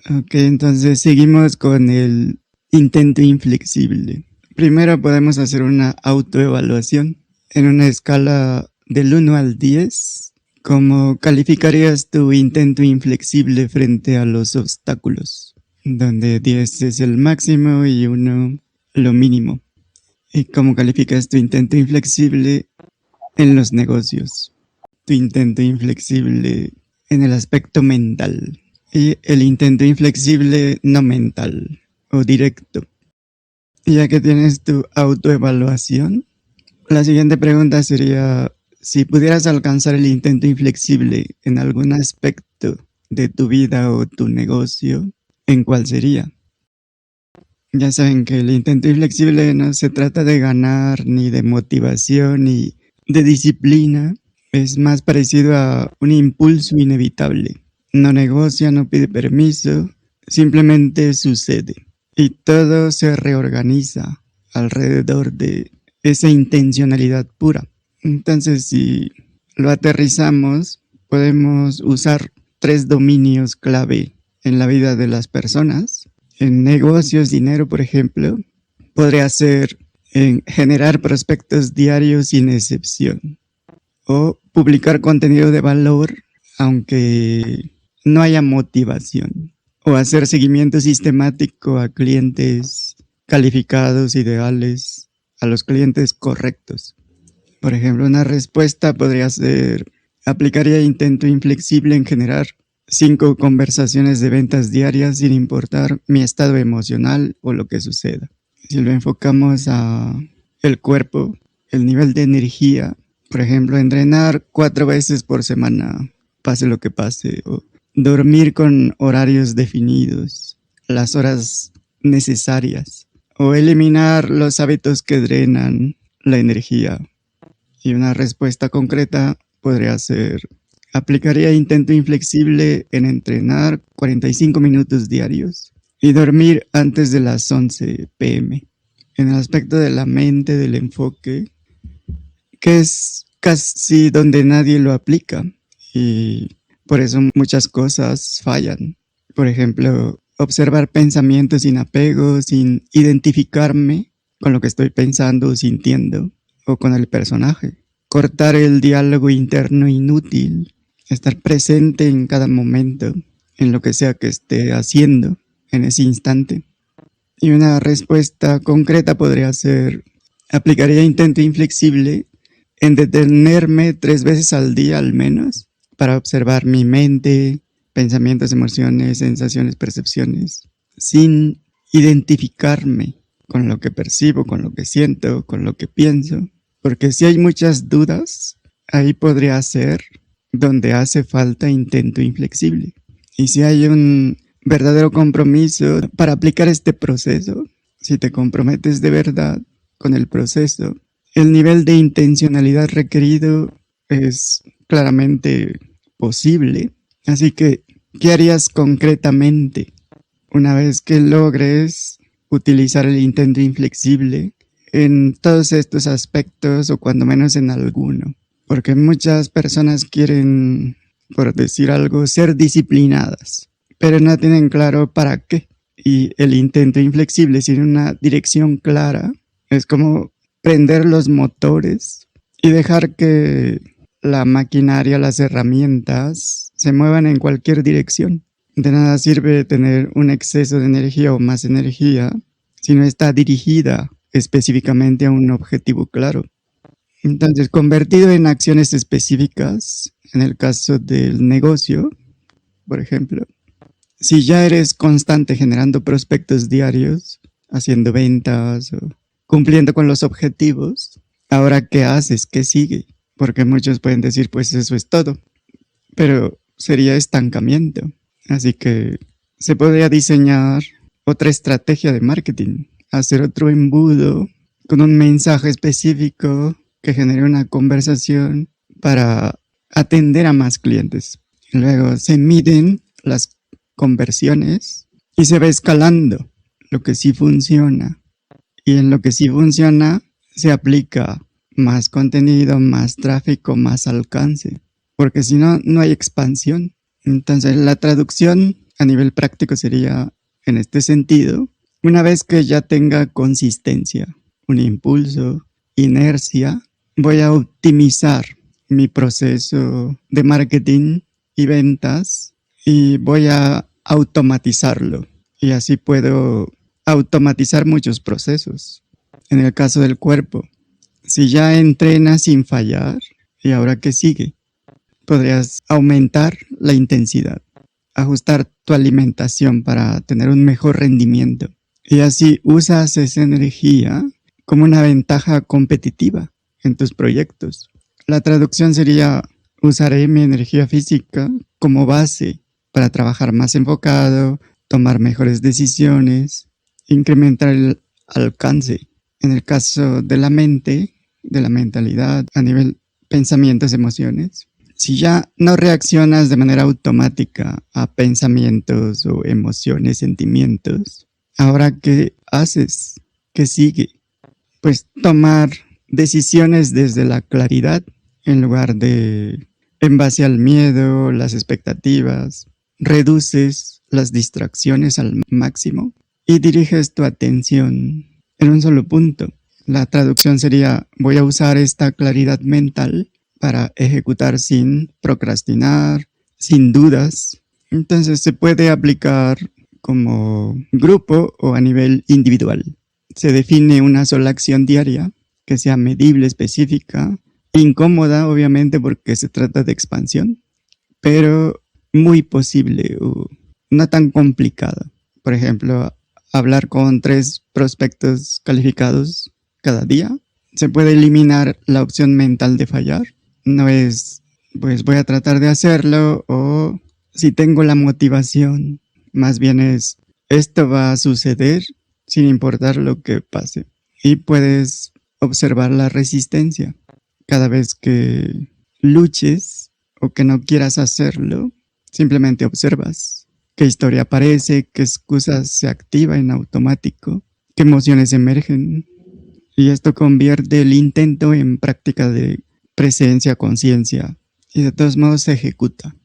Ok, entonces seguimos con el intento inflexible. Primero podemos hacer una autoevaluación en una escala del 1 al 10. ¿Cómo calificarías tu intento inflexible frente a los obstáculos? Donde 10 es el máximo y 1 lo mínimo. ¿Y cómo calificas tu intento inflexible en los negocios? Tu intento inflexible en el aspecto mental. Y el intento inflexible no mental o directo. Ya que tienes tu autoevaluación, la siguiente pregunta sería, si pudieras alcanzar el intento inflexible en algún aspecto de tu vida o tu negocio, ¿en cuál sería? Ya saben que el intento inflexible no se trata de ganar, ni de motivación, ni de disciplina. Es más parecido a un impulso inevitable. No negocia, no pide permiso, simplemente sucede. Y todo se reorganiza alrededor de esa intencionalidad pura. Entonces, si lo aterrizamos, podemos usar 3 dominios clave en la vida de las personas. En negocios, dinero, por ejemplo, podría ser en generar prospectos diarios sin excepción. O publicar contenido de valor, aunque no haya motivación. O hacer seguimiento sistemático a clientes calificados, ideales, a los clientes correctos. Por ejemplo, una respuesta podría ser, aplicaría intento inflexible en generar 5 conversaciones de ventas diarias sin importar mi estado emocional o lo que suceda. Si lo enfocamos a el cuerpo, el nivel de energía, por ejemplo, entrenar 4 veces por semana, pase lo que pase, o dormir con horarios definidos, las horas necesarias, o eliminar los hábitos que drenan la energía. Y una respuesta concreta podría ser, aplicaría intento inflexible en entrenar 45 minutos diarios y dormir antes de las 11 p.m. En el aspecto de la mente, del enfoque, que es casi donde nadie lo aplica y por eso muchas cosas fallan. Por ejemplo, observar pensamientos sin apego, sin identificarme con lo que estoy pensando o sintiendo o con el personaje. Cortar el diálogo interno inútil, estar presente en cada momento, en lo que sea que esté haciendo en ese instante. Y una respuesta concreta podría ser, aplicaría intento inflexible en detenerme 3 veces al día al menos para observar mi mente, pensamientos, emociones, sensaciones, percepciones, sin identificarme con lo que percibo, con lo que siento, con lo que pienso. Porque si hay muchas dudas, ahí podría ser donde hace falta intento inflexible. Y si hay un verdadero compromiso para aplicar este proceso, si te comprometes de verdad con el proceso, el nivel de intencionalidad requerido es claramente posible. Así que, ¿qué harías concretamente una vez que logres utilizar el intento inflexible en todos estos aspectos o cuando menos en alguno? Porque muchas personas quieren, por decir algo, ser disciplinadas, pero no tienen claro para qué. Y el intento inflexible sin una dirección clara es como prender los motores y dejar que la maquinaria, las herramientas se muevan en cualquier dirección. De nada sirve tener un exceso de energía o más energía si no está dirigida específicamente a un objetivo claro. Entonces, convertido en acciones específicas, en el caso del negocio, por ejemplo, si ya eres constante generando prospectos diarios, haciendo ventas o cumpliendo con los objetivos, ahora ¿qué haces? ¿Qué sigue? Porque muchos pueden decir, pues eso es todo, pero sería estancamiento. Así que se podría diseñar otra estrategia de marketing, hacer otro embudo con un mensaje específico que genere una conversación para atender a más clientes. Luego se miden las conversiones y se va escalando lo que sí funciona. Y en lo que sí funciona se aplica más contenido, más tráfico, más alcance. Porque si no, no hay expansión. Entonces la traducción a nivel práctico sería en este sentido, una vez que ya tenga consistencia, un impulso, inercia, voy a optimizar mi proceso de marketing y ventas y voy a automatizarlo. Y así puedo automatizar muchos procesos. En el caso del cuerpo, si ya entrenas sin fallar, ¿y ahora qué sigue? Podrías aumentar la intensidad, ajustar tu alimentación para tener un mejor rendimiento. Y así usas esa energía como una ventaja competitiva en tus proyectos. La traducción sería: usaré mi energía física como base para trabajar más enfocado, tomar mejores decisiones, incrementar el alcance. En el caso de la mente, de la mentalidad, a nivel pensamientos, emociones, si ya no reaccionas de manera automática a pensamientos o emociones, sentimientos, ¿ahora qué haces? ¿Qué sigue? Pues tomar decisiones desde la claridad en lugar de en base al miedo, las expectativas. Reduces las distracciones al máximo y diriges tu atención en un solo punto. La traducción sería: voy a usar esta claridad mental para ejecutar sin procrastinar, sin dudas. Entonces se puede aplicar como grupo o a nivel individual. Se define una sola acción diaria que sea medible, específica, incómoda obviamente porque se trata de expansión, pero muy posible o no tan complicada. Por ejemplo, hablar con 3 prospectos calificados cada día. Se puede eliminar la opción mental de fallar. No es, pues voy a tratar de hacerlo, o si tengo la motivación. Más bien es, esto va a suceder sin importar lo que pase. Y puedes observar la resistencia. Cada vez que luches o que no quieras hacerlo, simplemente observas qué historia aparece, qué excusas se activa en automático, qué emociones emergen. Y esto convierte el intento en práctica de presencia, conciencia, y de todos modos se ejecuta.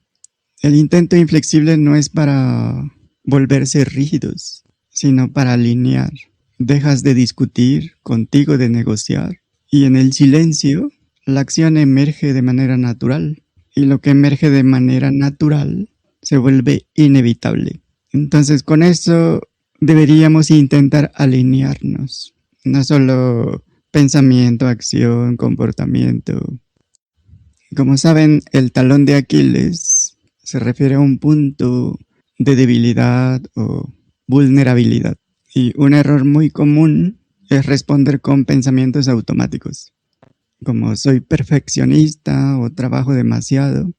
El intento inflexible no es para volverse rígidos, sino para alinear. Dejas de discutir contigo, de negociar, y en el silencio la acción emerge de manera natural, y lo que emerge de manera natural se vuelve inevitable. Entonces, con eso deberíamos intentar alinearnos, no solo pensamiento, acción, comportamiento. Como saben, el talón de Aquiles se refiere a un punto de debilidad o vulnerabilidad. Y un error muy común es responder con pensamientos automáticos, como soy perfeccionista o trabajo demasiado.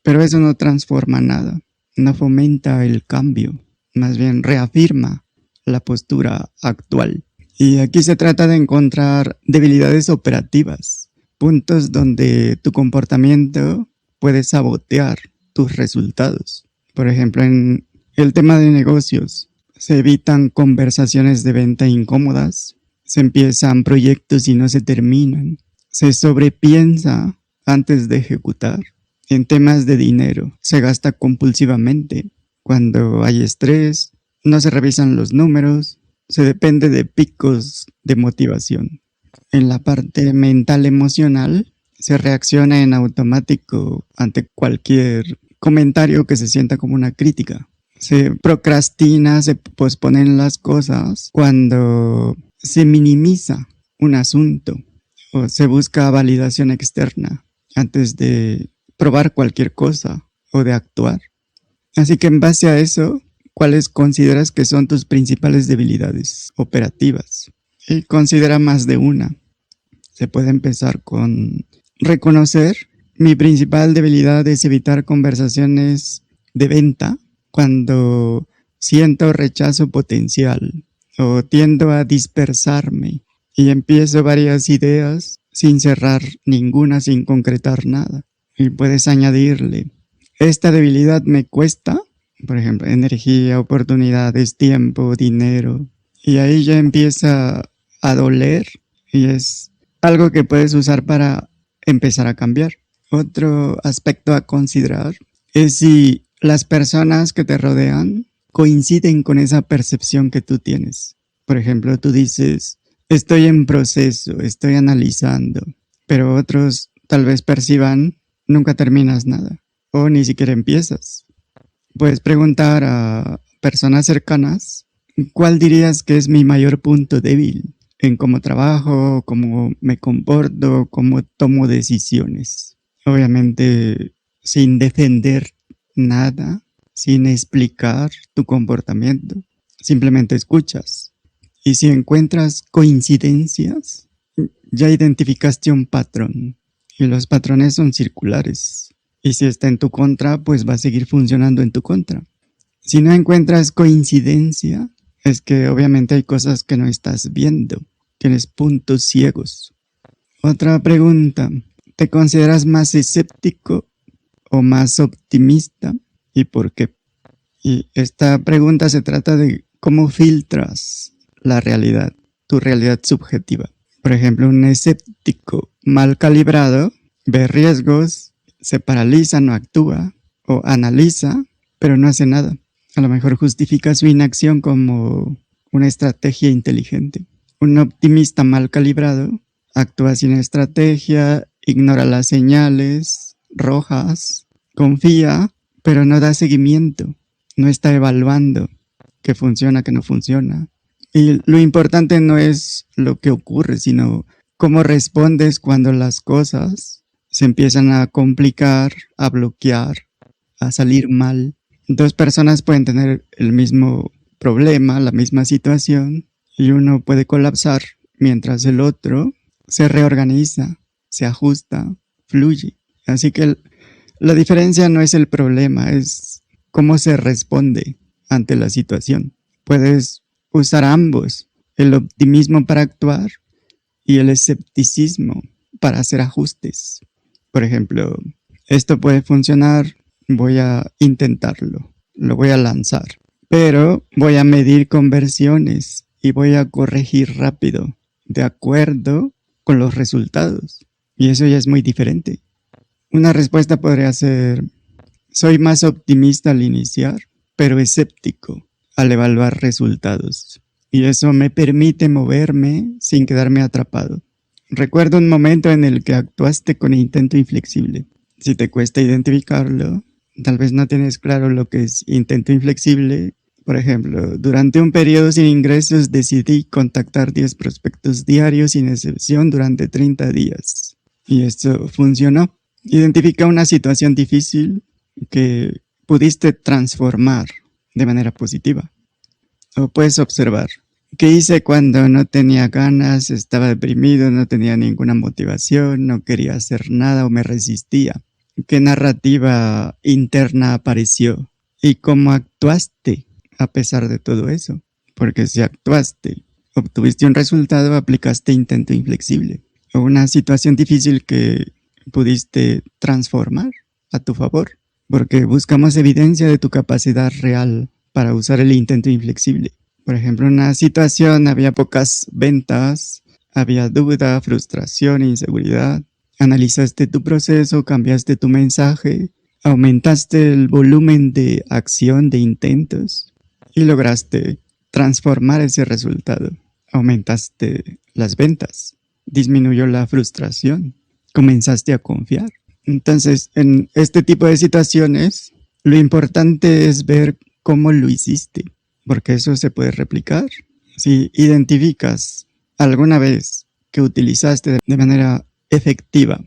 Pero eso no transforma nada, no fomenta el cambio, más bien reafirma la postura actual. Y aquí se trata de encontrar debilidades operativas, puntos donde tu comportamiento puede sabotear tus resultados. Por ejemplo, en el tema de negocios, se evitan conversaciones de venta incómodas, se empiezan proyectos y no se terminan, se sobrepiensa antes de ejecutar. En temas de dinero, se gasta compulsivamente. Cuando hay estrés, no se revisan los números, se depende de picos de motivación. En la parte mental emocional, se reacciona en automático ante cualquier comentario que se sienta como una crítica. Se procrastina, se posponen las cosas cuando se minimiza un asunto o se busca validación externa antes de probar cualquier cosa o de actuar. Así que en base a eso, ¿cuáles consideras que son tus principales debilidades operativas? Y considera más de una. Se puede empezar con reconocer: mi principal debilidad es evitar conversaciones de venta cuando siento rechazo potencial o tiendo a dispersarme y empiezo varias ideas sin cerrar ninguna, sin concretar nada. Y puedes añadirle: esta debilidad me cuesta, por ejemplo, energía, oportunidades, tiempo, dinero. Y ahí ya empieza a doler y es algo que puedes usar para empezar a cambiar. Otro aspecto a considerar es si las personas que te rodean coinciden con esa percepción que tú tienes. Por ejemplo, tú dices, estoy en proceso, estoy analizando, pero otros tal vez perciban, nunca terminas nada o ni siquiera empiezas. Puedes preguntar a personas cercanas, ¿cuál dirías que es mi mayor punto débil en cómo trabajo, cómo me comporto, cómo tomo decisiones? Obviamente, sin defender nada, sin explicar tu comportamiento, simplemente escuchas. Y si encuentras coincidencias, ya identificaste un patrón. Y los patrones son circulares. Y si está en tu contra, pues va a seguir funcionando en tu contra. Si no encuentras coincidencia, es que obviamente hay cosas que no estás viendo. Tienes puntos ciegos. Otra pregunta. ¿Te consideras más escéptico o más optimista? ¿Y por qué? Y esta pregunta se trata de cómo filtras la realidad, tu realidad subjetiva. Por ejemplo, un escéptico mal calibrado ve riesgos, se paraliza, no actúa o analiza, pero no hace nada. A lo mejor justifica su inacción como una estrategia inteligente. Un optimista mal calibrado actúa sin estrategia, ignora las señales rojas, confía, pero no da seguimiento, no está evaluando qué funciona, qué no funciona. Y lo importante no es lo que ocurre, sino cómo respondes cuando las cosas se empiezan a complicar, a bloquear, a salir mal. Dos personas pueden tener el mismo problema, la misma situación, y uno puede colapsar mientras el otro se reorganiza, se ajusta, fluye. Así que la diferencia no es el problema, es cómo se responde ante la situación. Puedes usar ambos, el optimismo para actuar y el escepticismo para hacer ajustes. Por ejemplo, esto puede funcionar, voy a intentarlo, lo voy a lanzar, pero voy a medir conversiones y voy a corregir rápido, de acuerdo con los resultados. Y eso ya es muy diferente. Una respuesta podría ser, soy más optimista al iniciar, pero escéptico al evaluar resultados. Y eso me permite moverme sin quedarme atrapado. Recuerdo un momento en el que actuaste con intento inflexible. Si te cuesta identificarlo, tal vez no tienes claro lo que es intento inflexible. Por ejemplo, durante un periodo sin ingresos decidí contactar 10 prospectos diarios sin excepción durante 30 días. Y esto funcionó. Identifica una situación difícil que pudiste transformar de manera positiva. O puedes observar, ¿qué hice cuando no tenía ganas, estaba deprimido, no tenía ninguna motivación, no quería hacer nada o me resistía? ¿Qué narrativa interna apareció? ¿Y cómo actuaste a pesar de todo eso? Porque si actuaste, obtuviste un resultado, aplicaste intento inflexible. O una situación difícil que pudiste transformar a tu favor. Porque buscamos evidencia de tu capacidad real para usar el intento inflexible. Por ejemplo, en una situación había pocas ventas, había duda, frustración, inseguridad. Analizaste tu proceso, cambiaste tu mensaje, aumentaste el volumen de acción de intentos y lograste transformar ese resultado. Aumentaste las ventas, disminuyó la frustración, comenzaste a confiar. Entonces, en este tipo de situaciones, lo importante es ver cómo lo hiciste, porque eso se puede replicar. Si identificas alguna vez que utilizaste de manera efectiva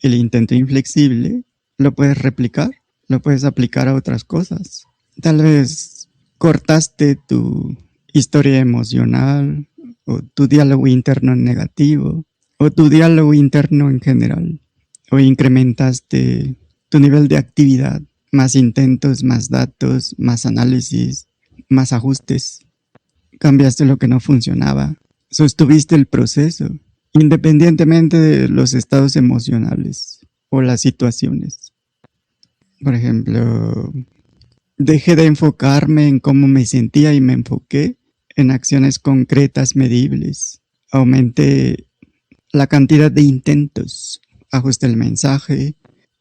el intento inflexible, lo puedes replicar, lo puedes aplicar a otras cosas. Tal vez cortaste tu historia emocional o tu diálogo interno negativo o tu diálogo interno en general. O incrementaste tu nivel de actividad, más intentos, más datos, más análisis, más ajustes. Cambiaste lo que no funcionaba. Sostuviste el proceso, independientemente de los estados emocionales o las situaciones. Por ejemplo, dejé de enfocarme en cómo me sentía y me enfoqué en acciones concretas, medibles. Aumenté la cantidad de intentos. Ajusté el mensaje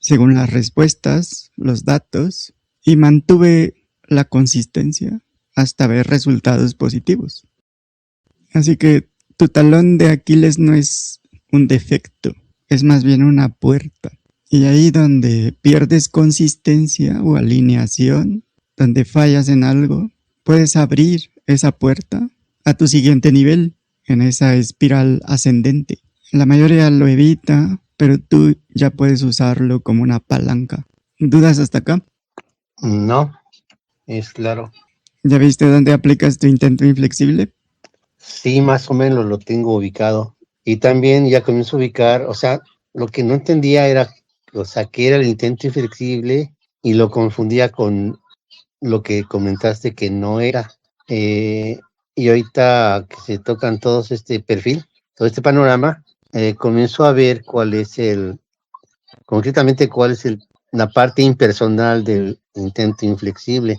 según las respuestas, los datos y mantuve la consistencia hasta ver resultados positivos. Así que tu talón de Aquiles no es un defecto, es más bien una puerta. Y ahí donde pierdes consistencia o alineación, donde fallas en algo, puedes abrir esa puerta a tu siguiente nivel, en esa espiral ascendente. La mayoría lo evita, pero tú ya puedes usarlo como una palanca. ¿Dudas hasta acá? No, es claro. ¿Ya viste dónde aplicas tu intento inflexible? Sí, más o menos lo tengo ubicado. Y también ya comienzo a ubicar, o sea, lo que no entendía era, o sea, qué era el intento inflexible y lo confundía con lo que comentaste que no era. Y ahorita que se tocan todos este perfil, todo este panorama, comienzo a ver concretamente cuál es la parte impersonal del intento inflexible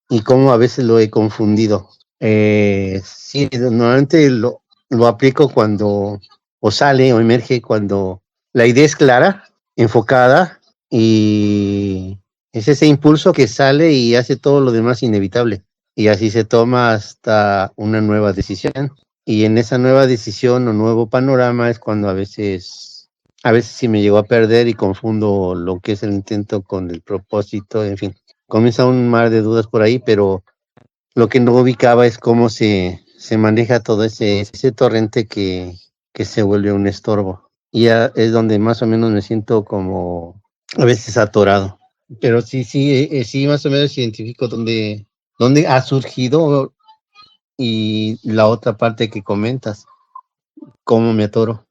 y cómo a veces lo he confundido. Sí, normalmente lo aplico cuando o sale o emerge cuando la idea es clara, enfocada y es ese impulso que sale y hace todo lo demás inevitable. Y así se toma hasta una nueva decisión. Y en esa nueva decisión o nuevo panorama es cuando a veces sí me llego a perder y confundo lo que es el intento con el propósito, en fin. Comienza un mar de dudas por ahí, pero lo que no ubicaba es cómo se maneja todo ese torrente que se vuelve un estorbo. Y ya es donde más o menos me siento como a veces atorado. Pero sí, más o menos identifico dónde ha surgido y la otra parte que comentas, cómo me atoro.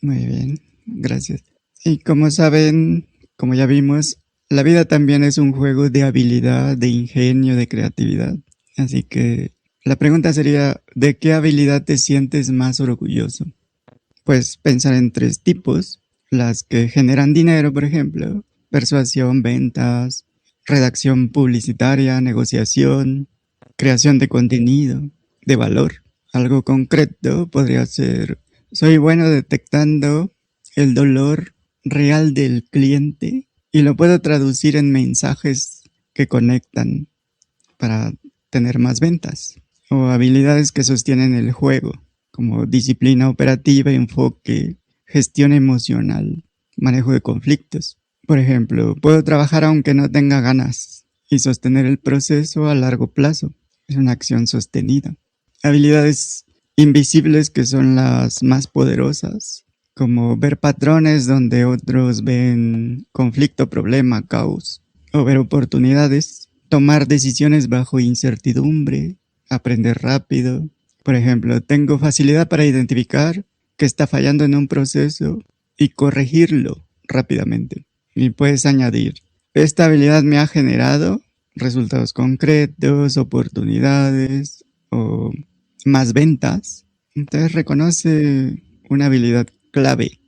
Muy bien, gracias. Y como saben, como ya vimos, la vida también es un juego de habilidad, de ingenio, de creatividad. Así que la pregunta sería, ¿de qué habilidad te sientes más orgulloso? Puedes pensar en 3 tipos: las que generan dinero, por ejemplo, persuasión, ventas, redacción publicitaria, negociación, creación de contenido, de valor. Algo concreto podría ser: soy bueno detectando el dolor real del cliente y lo puedo traducir en mensajes que conectan para tener más ventas. O habilidades que sostienen el juego, como disciplina operativa, enfoque, gestión emocional, manejo de conflictos. Por ejemplo, puedo trabajar aunque no tenga ganas y sostener el proceso a largo plazo. Es una acción sostenida. Habilidades invisibles que son las más poderosas, como ver patrones donde otros ven conflicto, problema, caos, o ver oportunidades, tomar decisiones bajo incertidumbre, aprender rápido. Por ejemplo, tengo facilidad para identificar que está fallando en un proceso y corregirlo rápidamente. Y puedes añadir: esta habilidad me ha generado resultados concretos, oportunidades o más ventas. Entonces reconoce una habilidad clave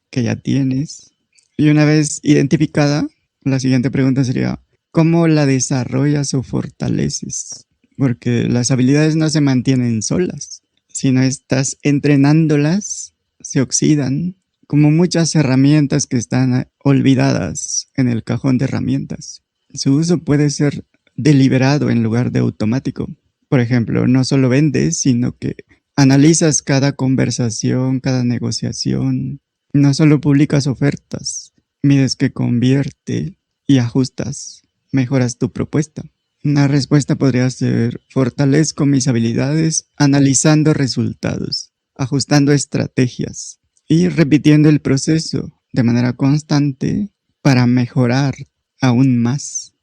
que ya tienes. Y una vez identificada, la siguiente pregunta sería: ¿cómo la desarrollas o fortaleces? Porque las habilidades no se mantienen solas. Si no estás entrenándolas, se oxidan, como muchas herramientas que están olvidadas en el cajón de herramientas. Su uso puede ser deliberado en lugar de automático. Por ejemplo, no solo vendes, sino que analizas cada conversación, cada negociación. No solo publicas ofertas, mides que convierte y ajustas, mejoras tu propuesta. Una respuesta podría ser: fortalezco mis habilidades analizando resultados, ajustando estrategias y repitiendo el proceso de manera constante para mejorar aún más.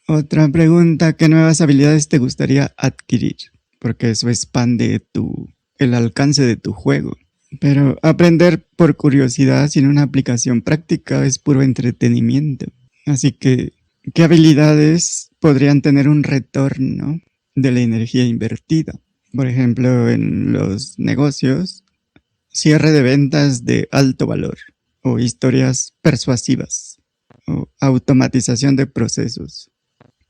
Otra pregunta: ¿qué nuevas habilidades te gustaría adquirir? Porque eso expande el alcance de tu juego. Pero aprender por curiosidad sin una aplicación práctica es puro entretenimiento. Así que, ¿qué habilidades podrían tener un retorno de la energía invertida? Por ejemplo, en los negocios, cierre de ventas de alto valor, o historias persuasivas, o automatización de procesos.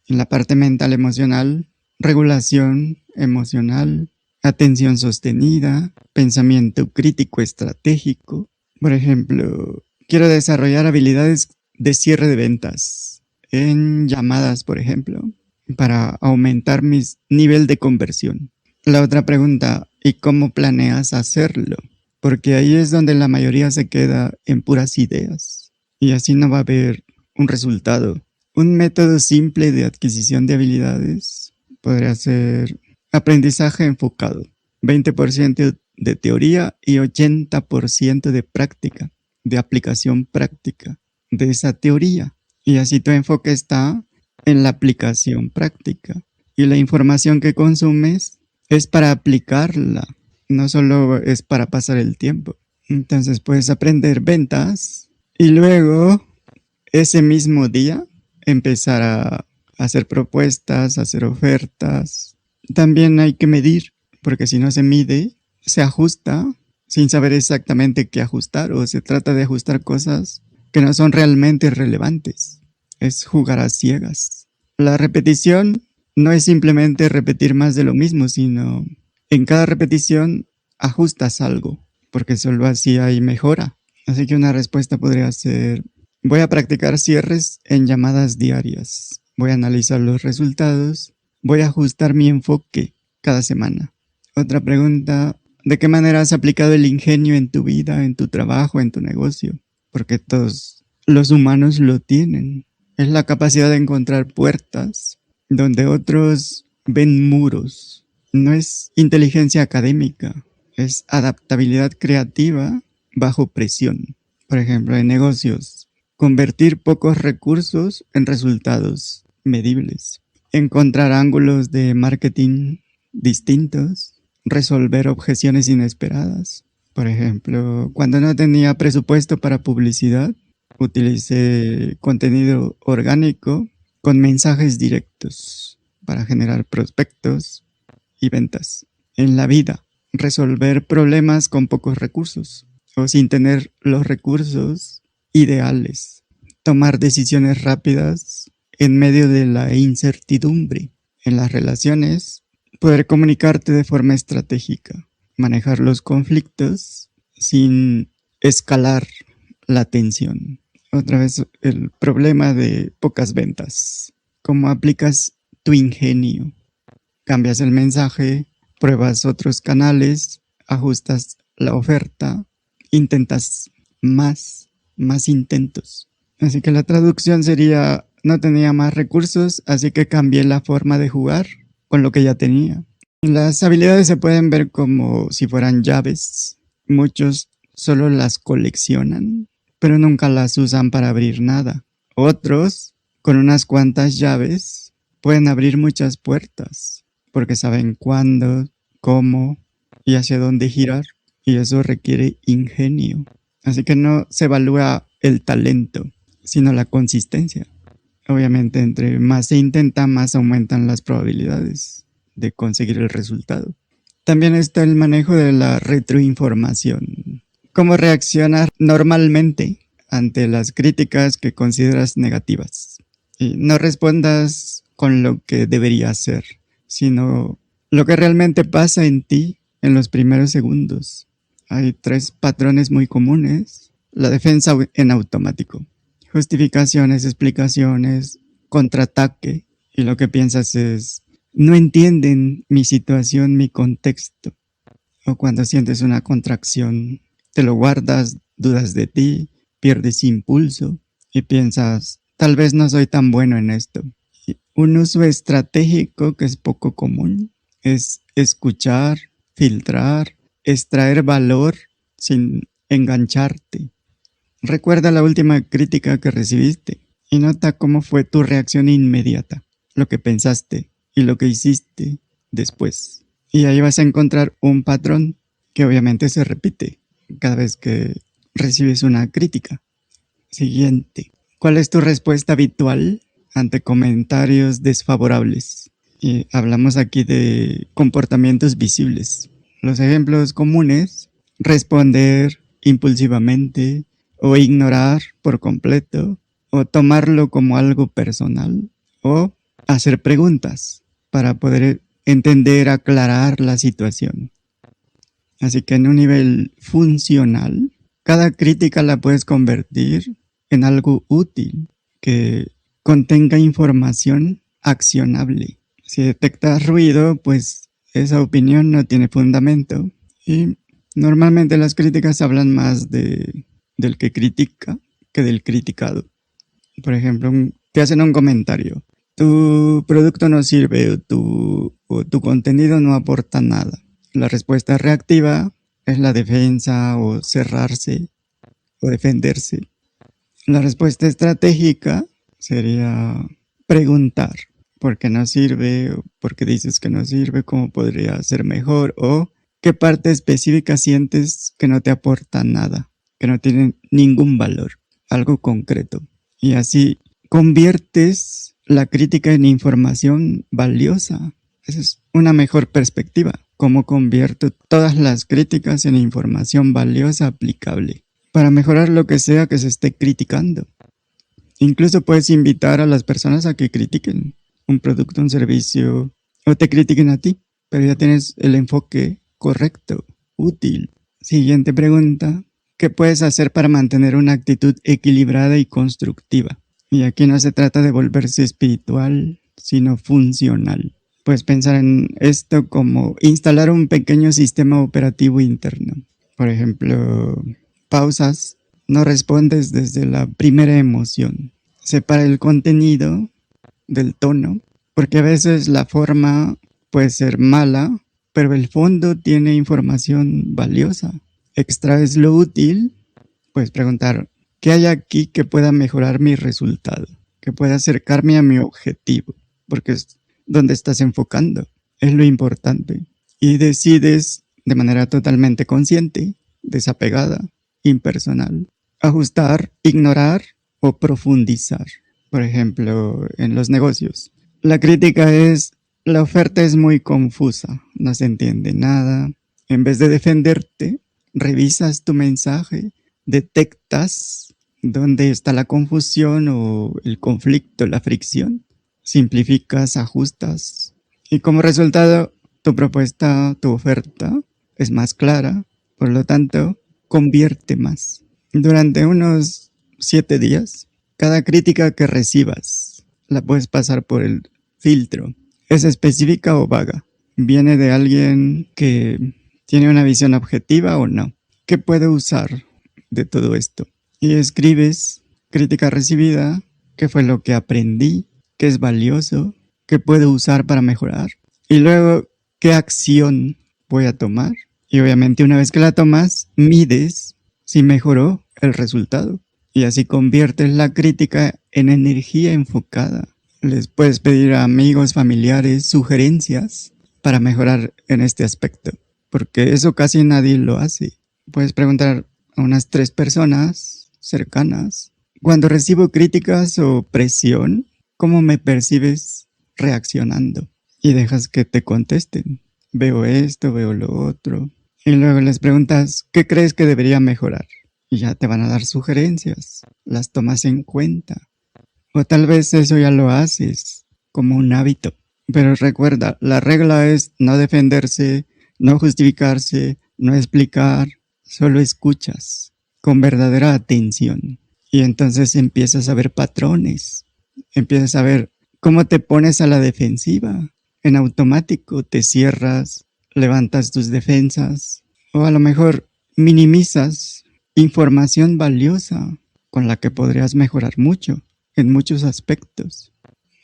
En la parte mental emocional, regulación emocional, atención sostenida, pensamiento crítico estratégico. Por ejemplo, quiero desarrollar habilidades de cierre de ventas, en llamadas, por ejemplo, para aumentar mi nivel de conversión. La otra pregunta, ¿y cómo planeas hacerlo? Porque ahí es donde la mayoría se queda en puras ideas y así no va a haber un resultado. Un método simple de adquisición de habilidades podría ser aprendizaje enfocado. 20% de teoría y 80% de práctica, de aplicación práctica de esa teoría. Y así tu enfoque está en la aplicación práctica. Y la información que consumes es para aplicarla, no solo es para pasar el tiempo. Entonces puedes aprender ventas y luego ese mismo día empezar a hacer propuestas, hacer ofertas. También hay que medir, porque si no se mide, se ajusta sin saber exactamente qué ajustar o se trata de ajustar cosas que no son realmente relevantes. Es jugar a ciegas. La repetición no es simplemente repetir más de lo mismo, sino en cada repetición ajustas algo, porque solo así hay mejora. Así que una respuesta podría ser: voy a practicar cierres en llamadas diarias. Voy a analizar los resultados. Voy a ajustar mi enfoque cada semana. Otra pregunta: ¿de qué manera has aplicado el ingenio en tu vida, en tu trabajo, en tu negocio? Porque todos los humanos lo tienen. Es la capacidad de encontrar puertas donde otros ven muros. No es inteligencia académica, es adaptabilidad creativa bajo presión. Por ejemplo, en negocios, convertir pocos recursos en resultados medibles. Encontrar ángulos de marketing distintos. Resolver objeciones inesperadas. Por ejemplo, cuando no tenía presupuesto para publicidad, utilicé contenido orgánico con mensajes directos para generar prospectos y ventas. En la vida, resolver problemas con pocos recursos o sin tener los recursos ideales. Tomar decisiones rápidas en medio de la incertidumbre. En las relaciones, poder comunicarte de forma estratégica. Manejar los conflictos sin escalar la tensión. Otra vez el problema de pocas ventas. ¿Cómo aplicas tu ingenio? Cambias el mensaje, pruebas otros canales, ajustas la oferta, intentas más intentos. Así que la traducción sería: no tenía más recursos, así que cambié la forma de jugar con lo que ya tenía. Las habilidades se pueden ver como si fueran llaves. Muchos solo las coleccionan, pero nunca las usan para abrir nada. Otros, con unas cuantas llaves, pueden abrir muchas puertas, porque saben cuándo, cómo y hacia dónde girar, y eso requiere ingenio. Así que no se evalúa el talento, sino la consistencia. Obviamente, entre más se intenta, más aumentan las probabilidades de conseguir el resultado. También está el manejo de la retroinformación. ¿Cómo reaccionar normalmente ante las críticas que consideras negativas? Y no respondas con lo que debería ser, sino lo que realmente pasa en ti en los primeros segundos. Hay 3 patrones muy comunes. La defensa en automático. Justificaciones, explicaciones, contraataque. Y lo que piensas es: no entienden mi situación, mi contexto. O cuando sientes una contracción, te lo guardas, dudas de ti, pierdes impulso y piensas: tal vez no soy tan bueno en esto. Y un uso estratégico que es poco común es escuchar, filtrar, extraer valor sin engancharte. Recuerda la última crítica que recibiste y nota cómo fue tu reacción inmediata, lo que pensaste y lo que hiciste después. Y ahí vas a encontrar un patrón que obviamente se repite cada vez que recibes una crítica. Siguiente. ¿Cuál es tu respuesta habitual ante comentarios desfavorables? Y hablamos aquí de comportamientos visibles. Los ejemplos comunes: responder impulsivamente, o ignorar por completo, o tomarlo como algo personal, o hacer preguntas para poder entender, aclarar la situación. Así que en un nivel funcional, cada crítica la puedes convertir en algo útil que contenga información accionable. Si detectas ruido, pues esa opinión no tiene fundamento. Y normalmente las críticas hablan más del que critica que del criticado. Por ejemplo, te hacen un comentario. Tu producto no sirve o tu contenido no aporta nada. La respuesta reactiva es la defensa o cerrarse o defenderse. La respuesta estratégica sería preguntar por qué no sirve, o por qué dices que no sirve, cómo podría ser mejor, o qué parte específica sientes que no te aporta nada, que no tiene ningún valor, algo concreto. Y así conviertes la crítica en información valiosa. Esa es una mejor perspectiva. Cómo convierto todas las críticas en información valiosa aplicable para mejorar lo que sea que se esté criticando. Incluso puedes invitar a las personas a que critiquen un producto, un servicio, o te critiquen a ti, pero ya tienes el enfoque correcto, útil. Siguiente pregunta. ¿Qué puedes hacer para mantener una actitud equilibrada y constructiva? Y aquí no se trata de volverse espiritual, sino funcional. Puedes pensar en esto como instalar un pequeño sistema operativo interno. Por ejemplo, pausas, no respondes desde la primera emoción. Separa el contenido del tono, porque a veces la forma puede ser mala, pero el fondo tiene información valiosa. Extraes lo útil, puedes preguntar, ¿qué hay aquí que pueda mejorar mi resultado? Que pueda acercarme a mi objetivo, porque es donde estás enfocando, es lo importante. Y decides de manera totalmente consciente, desapegada, impersonal, ajustar, ignorar o profundizar. Por ejemplo, en los negocios. La crítica es, la oferta es muy confusa, no se entiende nada. En vez de defenderte, revisas tu mensaje, detectas dónde está la confusión o el conflicto, la fricción, simplificas, ajustas y como resultado tu propuesta, tu oferta es más clara, por lo tanto convierte más. Durante unos 7 días, cada crítica que recibas la puedes pasar por el filtro. ¿Es específica o vaga? ¿Viene de alguien que tiene una visión objetiva o no? ¿Qué puedo usar de todo esto? Y escribes crítica recibida, qué fue lo que aprendí, qué es valioso, qué puedo usar para mejorar. Y luego, ¿qué acción voy a tomar? Y obviamente una vez que la tomas, mides si mejoró el resultado. Y así conviertes la crítica en energía enfocada. Les puedes pedir a amigos, familiares, sugerencias para mejorar en este aspecto. Porque eso casi nadie lo hace. Puedes preguntar a unas 3 personas cercanas. Cuando recibo críticas o presión, ¿cómo me percibes reaccionando? Y dejas que te contesten. Veo esto, veo lo otro. Y luego les preguntas, ¿qué crees que debería mejorar? Y ya te van a dar sugerencias. Las tomas en cuenta. O tal vez eso ya lo haces como un hábito. Pero recuerda, la regla es no defenderse, no justificarse, no explicar. Solo escuchas con verdadera atención. Y entonces empiezas a ver patrones. Empiezas a ver cómo te pones a la defensiva. En automático te cierras, levantas tus defensas. O a lo mejor minimizas información valiosa con la que podrías mejorar mucho en muchos aspectos.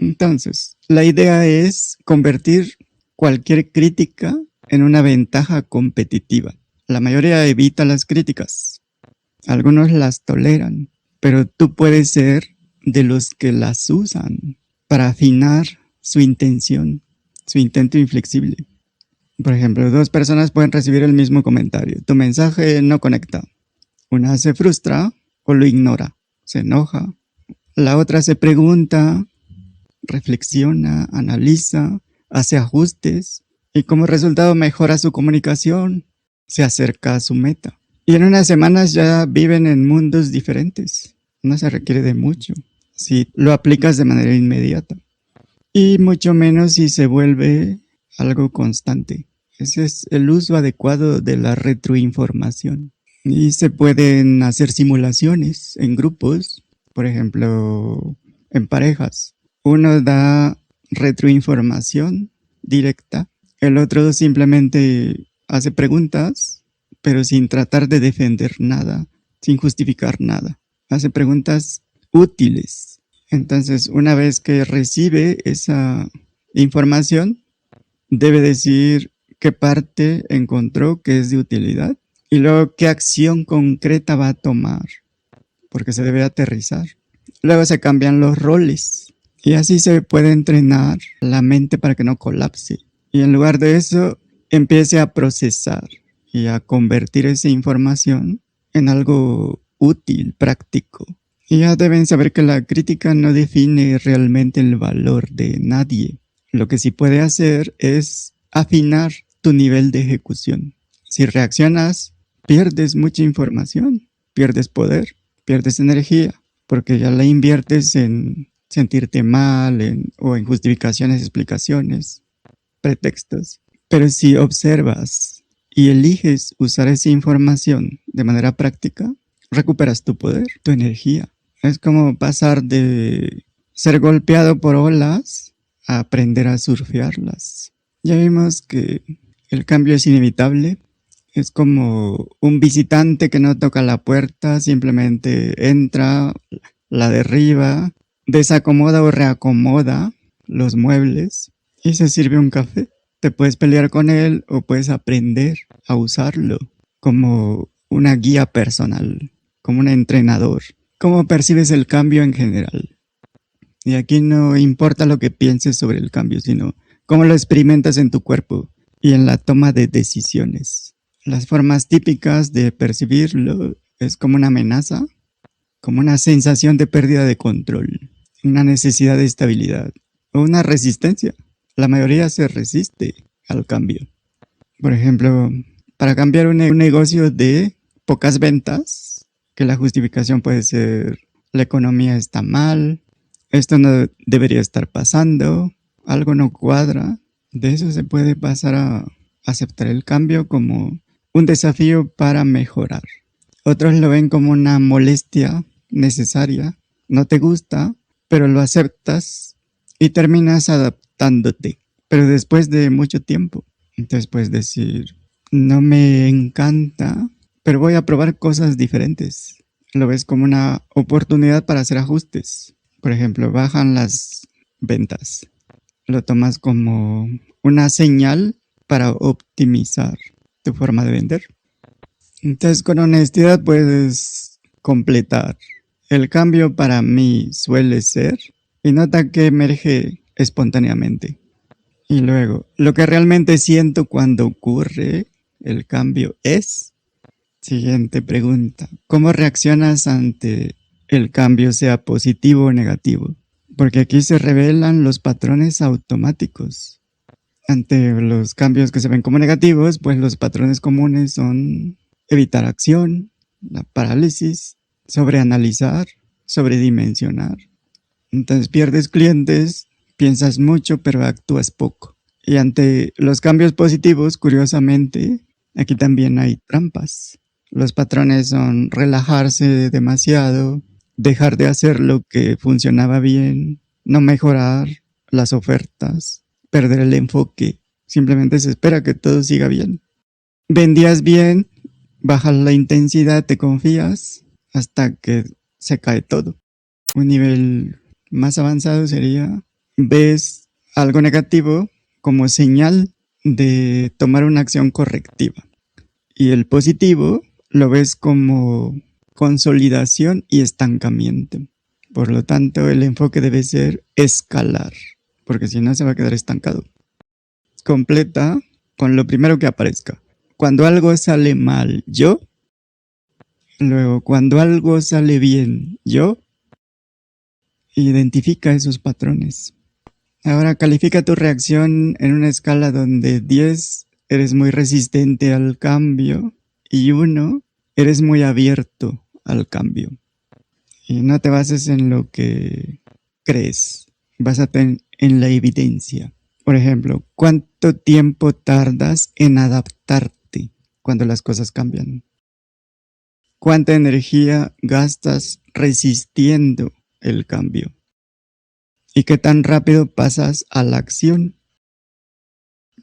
Entonces, la idea es convertir cualquier crítica en una ventaja competitiva. La mayoría evita las críticas. Algunos las toleran, pero tú puedes ser de los que las usan para afinar su intención, su intento inflexible. Por ejemplo, 2 personas pueden recibir el mismo comentario. Tu mensaje no conecta. Una se frustra o lo ignora, se enoja. La otra se pregunta, reflexiona, analiza, hace ajustes y como resultado mejora su comunicación, se acerca a su meta. Y en unas semanas ya viven en mundos diferentes. No se requiere de mucho si lo aplicas de manera inmediata. Y mucho menos si se vuelve algo constante. Ese es el uso adecuado de la retroinformación. Y se pueden hacer simulaciones en grupos. Por ejemplo, en parejas. Uno da retroinformación directa, el otro simplemente hace preguntas, pero sin tratar de defender nada, sin justificar nada. Hace preguntas útiles. Entonces, una vez que recibe esa información, debe decir qué parte encontró que es de utilidad y luego qué acción concreta va a tomar, porque se debe aterrizar. Luego se cambian los roles y así se puede entrenar la mente para que no colapse. Y en lugar de eso, empiece a procesar y a convertir esa información en algo útil, práctico. Y ya deben saber que la crítica no define realmente el valor de nadie. Lo que sí puede hacer es afinar tu nivel de ejecución. Si reaccionas, pierdes mucha información, pierdes poder, pierdes energía, porque ya la inviertes en sentirte mal o en justificaciones, explicaciones, pretextos. Pero si observas y eliges usar esa información de manera práctica, recuperas tu poder, tu energía. Es como pasar de ser golpeado por olas a aprender a surfearlas. Ya vimos que el cambio es inevitable. Es como un visitante que no toca la puerta, simplemente entra, la derriba, desacomoda o reacomoda los muebles y se sirve un café. Te puedes pelear con él o puedes aprender a usarlo como una guía personal, como un entrenador. ¿Cómo percibes el cambio en general? Y aquí no importa lo que pienses sobre el cambio, sino cómo lo experimentas en tu cuerpo y en la toma de decisiones. Las formas típicas de percibirlo es como una amenaza, como una sensación de pérdida de control, una necesidad de estabilidad o una resistencia. La mayoría se resiste al cambio. Por ejemplo, para cambiar un negocio de pocas ventas, que la justificación puede ser la economía está mal, esto no debería estar pasando, algo no cuadra. De eso se puede pasar a aceptar el cambio como un desafío para mejorar. Otros lo ven como una molestia necesaria. No te gusta, pero lo aceptas y terminas adaptándote. Pero después de mucho tiempo. Entonces puedes decir, no me encanta, pero voy a probar cosas diferentes. Lo ves como una oportunidad para hacer ajustes. Por ejemplo, bajan las ventas. Lo tomas como una señal para optimizar tu forma de vender. Entonces, con honestidad puedes completar. El cambio para mí suele ser, y nota que emerge espontáneamente. Y luego, lo que realmente siento cuando ocurre el cambio es. Siguiente pregunta. ¿Cómo reaccionas ante el cambio, sea positivo o negativo? Porque aquí se revelan los patrones automáticos. Ante los cambios que se ven como negativos, pues los patrones comunes son evitar acción, la parálisis, sobreanalizar, sobredimensionar. Entonces pierdes clientes, piensas mucho pero actúas poco. Y ante los cambios positivos, curiosamente, aquí también hay trampas. Los patrones son relajarse demasiado, dejar de hacer lo que funcionaba bien, no mejorar las ofertas, perder el enfoque. Simplemente se espera que todo siga bien. Vendías bien, bajas la intensidad, te confías, hasta que se cae todo. Un nivel más avanzado sería, ves algo negativo como señal de tomar una acción correctiva. Y el positivo lo ves como consolidación y estancamiento. Por lo tanto, el enfoque debe ser escalar, porque si no se va a quedar estancado. Completa con lo primero que aparezca. Cuando algo sale mal, yo. Luego, cuando algo sale bien, yo. Identifica esos patrones. Ahora califica tu reacción en una escala donde 10 eres muy resistente al cambio y 1 eres muy abierto al cambio. Y no te bases en lo que crees, básate en la evidencia. Por ejemplo, ¿cuánto tiempo tardas en adaptarte cuando las cosas cambian? ¿Cuánta energía gastas resistiendo el cambio? y qué tan rápido pasas a la acción.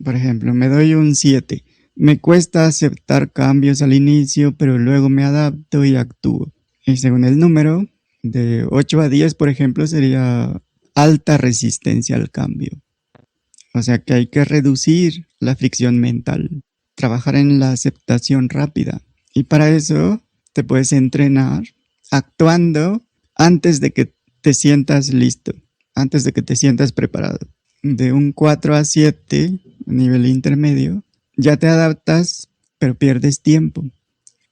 Por ejemplo, me doy un 7. Me cuesta aceptar cambios al inicio, pero luego me adapto y actúo. Y según el número, de 8 a 10, por ejemplo, sería alta resistencia al cambio. O sea que hay que reducir la fricción mental, trabajar en la aceptación rápida. Y para eso te puedes entrenar actuando antes de que te sientas listo, antes de que te sientas preparado. De un 4 a 7, nivel intermedio, ya te adaptas, pero pierdes tiempo.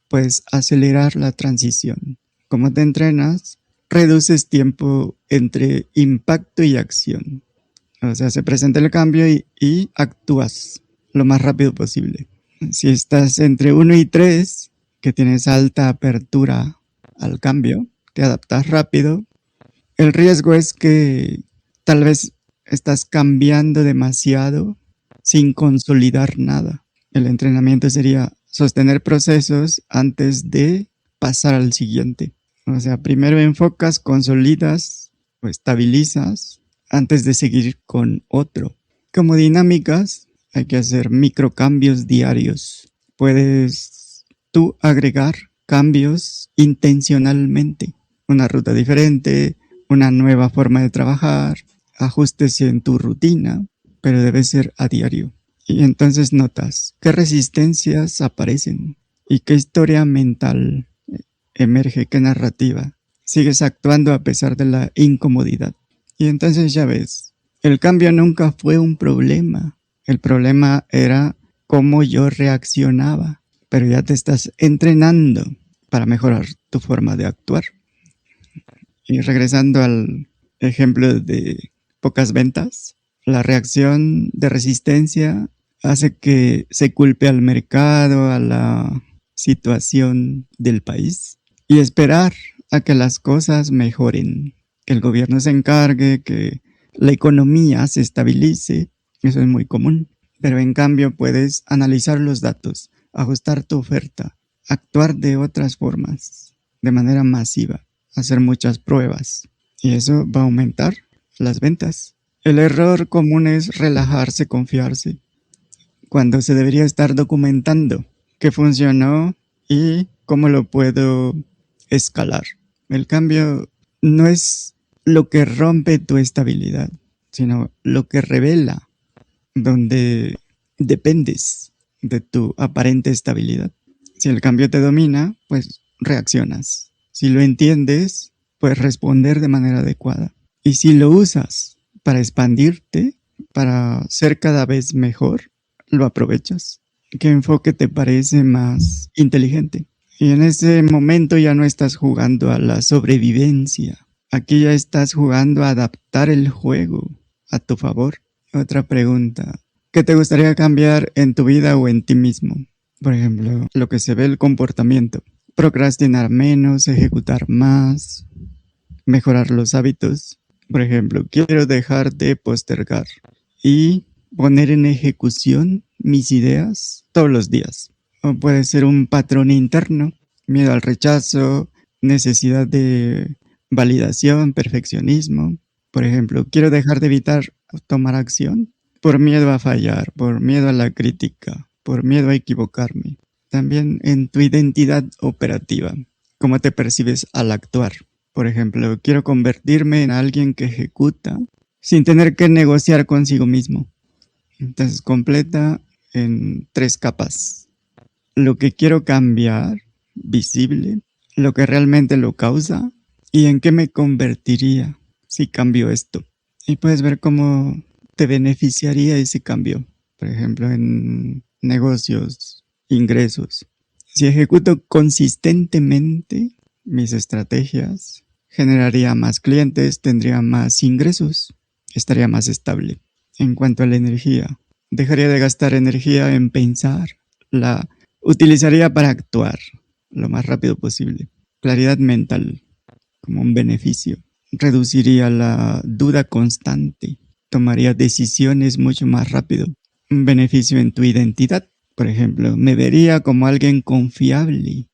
Puedes acelerar la transición. Como te entrenas, reduces tiempo entre impacto y acción. O sea, se presenta el cambio y actúas lo más rápido posible. Si estás entre 1 y 3, que tienes alta apertura al cambio, te adaptas rápido. El riesgo es que tal vez estás cambiando demasiado sin consolidar nada. El entrenamiento sería sostener procesos antes de pasar al siguiente. O sea, primero enfocas, consolidas o estabilizas antes de seguir con otro. Como dinámicas, hay que hacer microcambios diarios. Puedes tú agregar cambios intencionalmente. Una ruta diferente, una nueva forma de trabajar, ajustes en tu rutina, pero debe ser a diario. Y entonces notas qué resistencias aparecen y qué historia mental emerge, qué narrativa. Sigues actuando a pesar de la incomodidad. Y entonces ya ves, el cambio nunca fue un problema. El problema era cómo yo reaccionaba. Pero ya te estás entrenando para mejorar tu forma de actuar. Y regresando al ejemplo de pocas ventas, la reacción de resistencia hace que se culpe al mercado, a la situación del país y esperar a que las cosas mejoren, que el gobierno se encargue, que la economía se estabilice. Eso es muy común. Pero en cambio puedes analizar los datos, ajustar tu oferta, actuar de otras formas, de manera masiva, hacer muchas pruebas. Y eso va a aumentar las ventas. El error común es relajarse, confiarse, cuando se debería estar documentando qué funcionó y cómo lo puedo escalar. El cambio no es lo que rompe tu estabilidad, sino lo que revela donde dependes de tu aparente estabilidad. Si el cambio te domina, pues reaccionas. Si lo entiendes, puedes responder de manera adecuada. Y si lo usas para expandirte, para ser cada vez mejor, lo aprovechas. ¿Qué enfoque te parece más inteligente? Y en ese momento ya no estás jugando a la sobrevivencia. Aquí ya estás jugando a adaptar el juego a tu favor. Otra pregunta. ¿Qué te gustaría cambiar en tu vida o en ti mismo? Por ejemplo, lo que se ve el comportamiento. Procrastinar menos, ejecutar más, mejorar los hábitos. Por ejemplo, quiero dejar de postergar y poner en ejecución mis ideas todos los días. O puede ser un patrón interno, miedo al rechazo, necesidad de validación, perfeccionismo. Por ejemplo, quiero dejar de evitar tomar acción por miedo a fallar, por miedo a la crítica, por miedo a equivocarme. También en tu identidad operativa, cómo te percibes al actuar. Por ejemplo, quiero convertirme en alguien que ejecuta sin tener que negociar consigo mismo. Entonces completa en 3 capas. Lo que quiero cambiar, visible, lo que realmente lo causa y en qué me convertiría si cambio esto. Y puedes ver cómo te beneficiaría ese cambio. Por ejemplo, en negocios, ingresos. Si ejecuto consistentemente mis estrategias, generaría más clientes, tendría más ingresos, estaría más estable. En cuanto a la energía, dejaría de gastar energía en pensar, la utilizaría para actuar lo más rápido posible. Claridad mental como un beneficio. Reduciría la duda constante. Tomaría decisiones mucho más rápido. Un beneficio en tu identidad. Por ejemplo, me vería como alguien confiable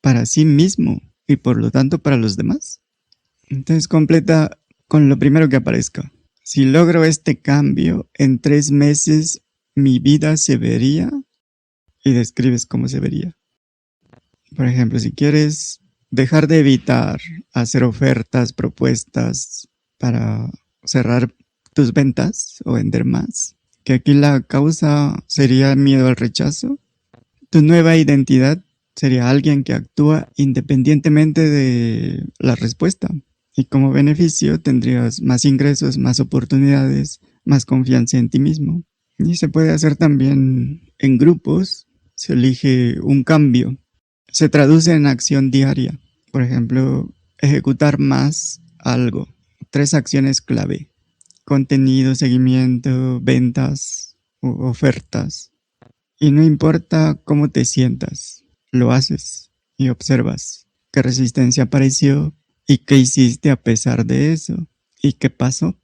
para sí mismo y por lo tanto para los demás. Entonces completa con lo primero que aparezca. Si logro este cambio, en 3 meses mi vida se vería, y describes cómo se vería. Por ejemplo, si quieres dejar de evitar hacer ofertas, propuestas para cerrar tus ventas o vender más, que aquí la causa sería miedo al rechazo, tu nueva identidad sería alguien que actúa independientemente de la respuesta. Y como beneficio tendrías más ingresos, más oportunidades, más confianza en ti mismo. Y se puede hacer también en grupos. Se elige un cambio. Se traduce en acción diaria. Por ejemplo, ejecutar más algo. 3 acciones clave. Contenido, seguimiento, ventas o ofertas. Y no importa cómo te sientas, lo haces y observas qué resistencia apareció y qué hiciste a pesar de eso y qué pasó.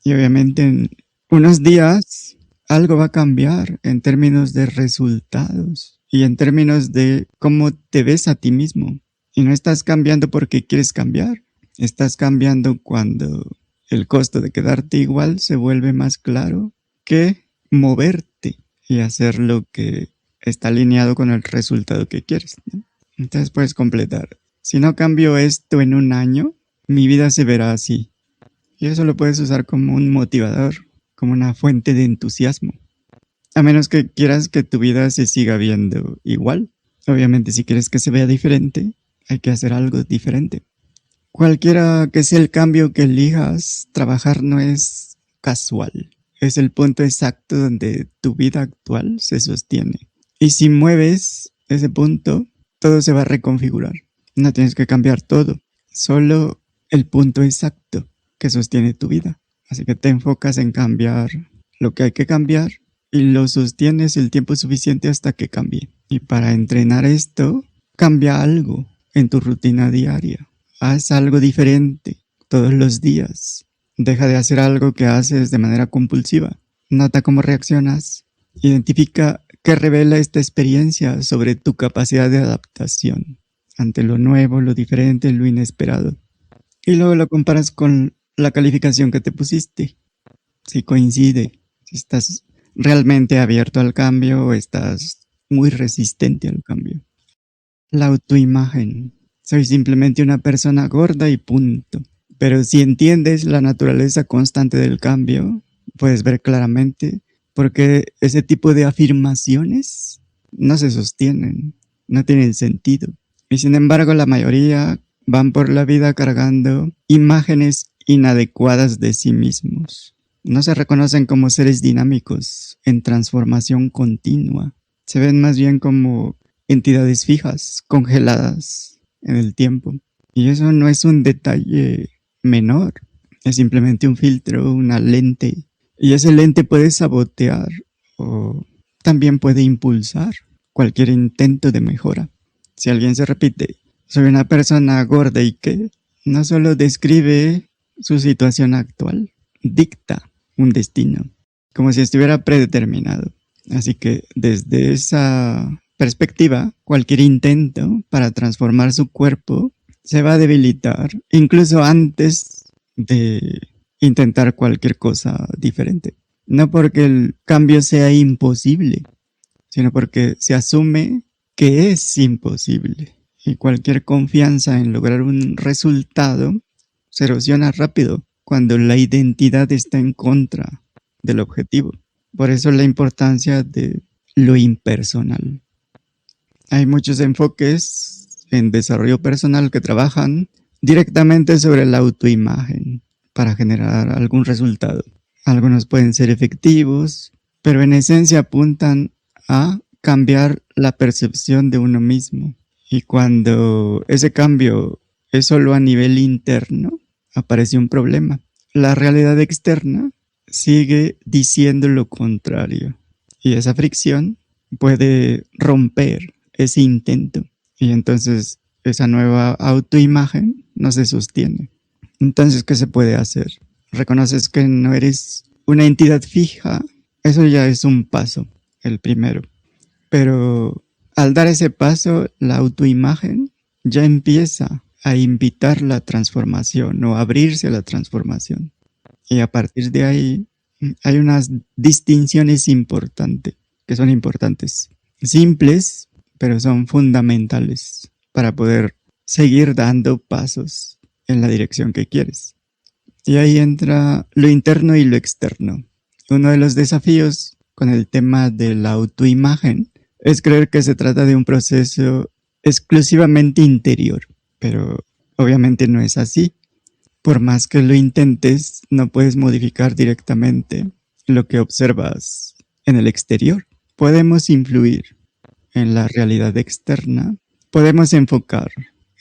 Y obviamente en unos días algo va a cambiar en términos de resultados y en términos de cómo te ves a ti mismo. Y no estás cambiando porque quieres cambiar, estás cambiando cuando el costo de quedarte igual se vuelve más claro que moverte y hacer lo que está alineado con el resultado que quieres, ¿no? Entonces puedes completar. Si no cambio esto en un año, mi vida se verá así. Y eso lo puedes usar como un motivador, como una fuente de entusiasmo. A menos que quieras que tu vida se siga viendo igual. Obviamente, si quieres que se vea diferente, hay que hacer algo diferente. Cualquiera que sea el cambio que elijas, trabajar no es casual. Es el punto exacto donde tu vida actual se sostiene. Y si mueves ese punto, todo se va a reconfigurar. No tienes que cambiar todo, solo el punto exacto que sostiene tu vida. Así que te enfocas en cambiar lo que hay que cambiar y lo sostienes el tiempo suficiente hasta que cambie. Y para entrenar esto, cambia algo en tu rutina diaria. Haz algo diferente todos los días. Deja de hacer algo que haces de manera compulsiva. Nota cómo reaccionas. Identifica qué revela esta experiencia sobre tu capacidad de adaptación ante lo nuevo, lo diferente, lo inesperado. Y luego lo comparas con la calificación que te pusiste. Si coincide, si estás realmente abierto al cambio o estás muy resistente al cambio. La autoimagen. Soy simplemente una persona gorda y punto. Pero si entiendes la naturaleza constante del cambio, puedes ver claramente por qué ese tipo de afirmaciones no se sostienen, no tienen sentido. Y sin embargo, la mayoría van por la vida cargando imágenes inadecuadas de sí mismos. No se reconocen como seres dinámicos, en transformación continua. Se ven más bien como entidades fijas, congeladas en el tiempo. Y eso no es un detalle menor, es simplemente un filtro, una lente. Y ese lente puede sabotear o también puede impulsar cualquier intento de mejora. Si alguien se repite, soy una persona gorda y que no solo describe su situación actual, dicta un destino, como si estuviera predeterminado. Así que desde esa perspectiva, cualquier intento para transformar su cuerpo se va a debilitar, incluso antes de intentar cualquier cosa diferente. No porque el cambio sea imposible, sino porque se asume que es imposible. Y cualquier confianza en lograr un resultado se erosiona rápido cuando la identidad está en contra del objetivo. Por eso la importancia de lo impersonal. Hay muchos enfoques en desarrollo personal que trabajan directamente sobre la autoimagen para generar algún resultado. Algunos pueden ser efectivos, pero en esencia apuntan a cambiar la percepción de uno mismo. Y cuando ese cambio es solo a nivel interno, aparece un problema. La realidad externa sigue diciendo lo contrario. Y esa fricción puede romper ese intento. Y entonces esa nueva autoimagen no se sostiene. Entonces, ¿qué se puede hacer? Reconoces que no eres una entidad fija. Eso ya es un paso, el primero. Pero al dar ese paso, la autoimagen ya empieza a invitar la transformación o abrirse a la transformación. Y a partir de ahí hay unas distinciones importantes, que son importantes, simples, pero son fundamentales para poder seguir dando pasos en la dirección que quieres. Y ahí entra lo interno y lo externo. Uno de los desafíos con el tema de la autoimagen es creer que se trata de un proceso exclusivamente interior, pero obviamente no es así. Por más que lo intentes, no puedes modificar directamente lo que observas en el exterior. Podemos influir en la realidad externa, podemos enfocar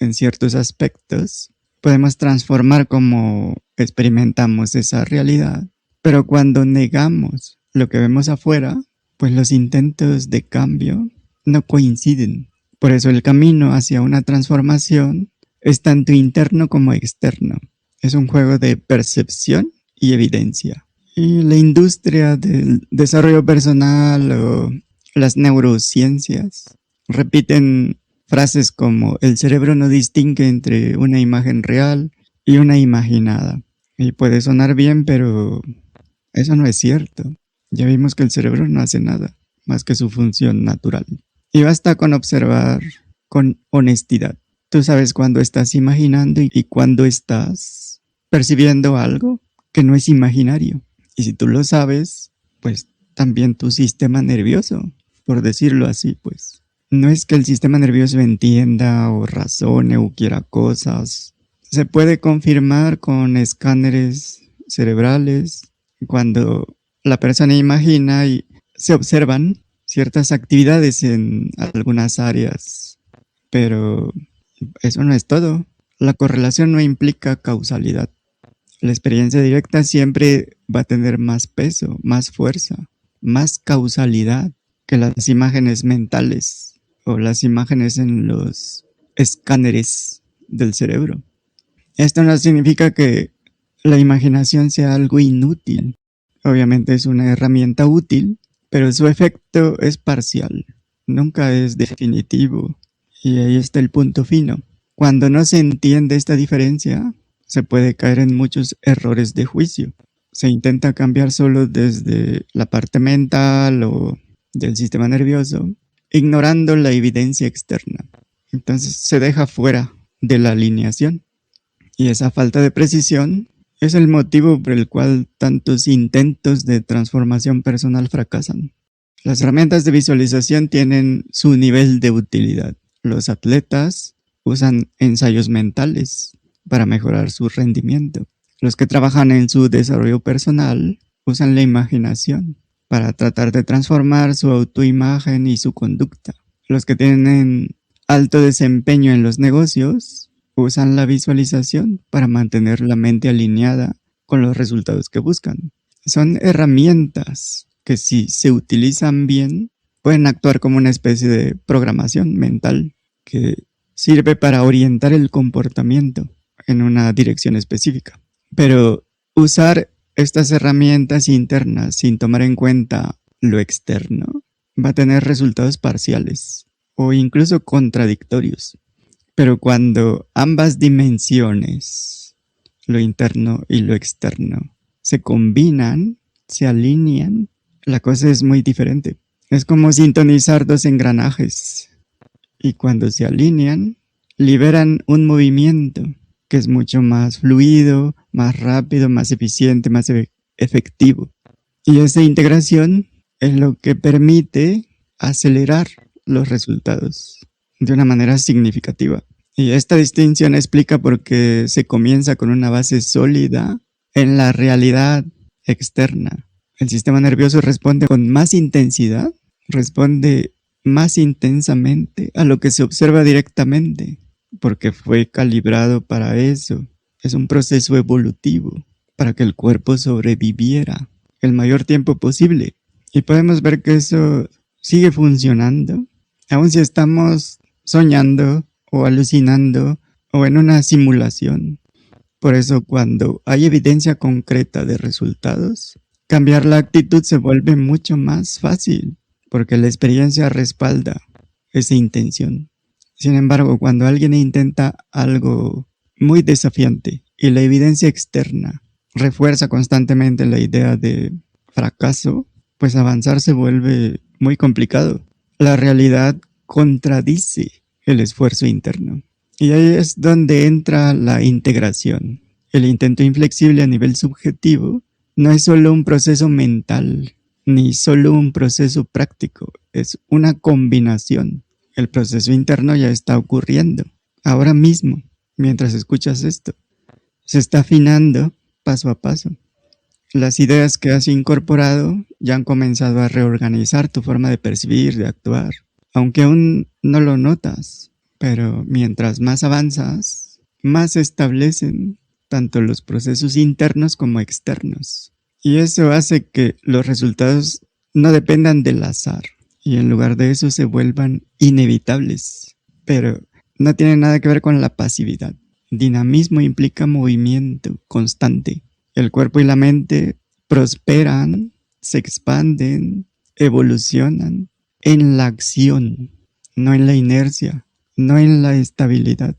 en ciertos aspectos, podemos transformar cómo experimentamos esa realidad, pero cuando negamos lo que vemos afuera, pues los intentos de cambio no coinciden. Por eso el camino hacia una transformación es tanto interno como externo. Es un juego de percepción y evidencia. Y la industria del desarrollo personal o las neurociencias repiten frases como el cerebro no distingue entre una imagen real y una imaginada. Y puede sonar bien, pero eso no es cierto. Ya vimos que el cerebro no hace nada más que su función natural. Y basta con observar con honestidad. Tú sabes cuándo estás imaginando y cuándo estás percibiendo algo que no es imaginario. Y si tú lo sabes, pues también tu sistema nervioso, por decirlo así, pues. No es que el sistema nervioso entienda o razone o quiera cosas. Se puede confirmar con escáneres cerebrales cuando la persona imagina y se observan ciertas actividades en algunas áreas. Pero eso no es todo. La correlación no implica causalidad. La experiencia directa siempre va a tener más peso, más fuerza, más causalidad que las imágenes mentales o las imágenes en los escáneres del cerebro. Esto no significa que la imaginación sea algo inútil. Obviamente es una herramienta útil, pero su efecto es parcial, nunca es definitivo. Y ahí está el punto fino. Cuando no se entiende esta diferencia, se puede caer en muchos errores de juicio. Se intenta cambiar solo desde la parte mental o del sistema nervioso, ignorando la evidencia externa. Entonces se deja fuera de la alineación. Y esa falta de precisión es el motivo por el cual tantos intentos de transformación personal fracasan. Las herramientas de visualización tienen su nivel de utilidad. Los atletas usan ensayos mentales para mejorar su rendimiento. Los que trabajan en su desarrollo personal usan la imaginación para tratar de transformar su autoimagen y su conducta. Los que tienen alto desempeño en los negocios usan la visualización para mantener la mente alineada con los resultados que buscan. Son herramientas que, si se utilizan bien, pueden actuar como una especie de programación mental que sirve para orientar el comportamiento en una dirección específica. Pero usar estas herramientas internas sin tomar en cuenta lo externo va a tener resultados parciales o incluso contradictorios. Pero cuando ambas dimensiones, lo interno y lo externo, se combinan, se alinean, la cosa es muy diferente. Es como sintonizar dos engranajes. Y cuando se alinean, liberan un movimiento que es mucho más fluido, más rápido, más eficiente, más efectivo. Y esa integración es lo que permite acelerar los resultados de una manera significativa. Y esta distinción explica por qué se comienza con una base sólida en la realidad externa. El sistema nervioso responde con más intensidad, responde más intensamente a lo que se observa directamente, porque fue calibrado para eso. Es un proceso evolutivo para que el cuerpo sobreviviera el mayor tiempo posible. Y podemos ver que eso sigue funcionando, aun si estamos soñando o alucinando o en una simulación. Por eso, cuando hay evidencia concreta de resultados, cambiar la actitud se vuelve mucho más fácil, porque la experiencia respalda esa intención. Sin embargo, cuando alguien intenta algo muy desafiante y la evidencia externa refuerza constantemente la idea de fracaso, pues avanzar se vuelve muy complicado. La realidad contradice el esfuerzo interno. Y ahí es donde entra la integración. El intento inflexible a nivel subjetivo no es solo un proceso mental, ni solo un proceso práctico, es una combinación. El proceso interno ya está ocurriendo, ahora mismo, mientras escuchas esto. Se está afinando paso a paso. Las ideas que has incorporado ya han comenzado a reorganizar tu forma de percibir, de actuar, aunque aún no lo notas. Pero mientras más avanzas, más se establecen tanto los procesos internos como externos. Y eso hace que los resultados no dependan del azar y en lugar de eso se vuelvan inevitables. Pero no tiene nada que ver con la pasividad. Dinamismo implica movimiento constante. El cuerpo y la mente prosperan, se expanden, evolucionan en la acción, no en la inercia, no en la estabilidad.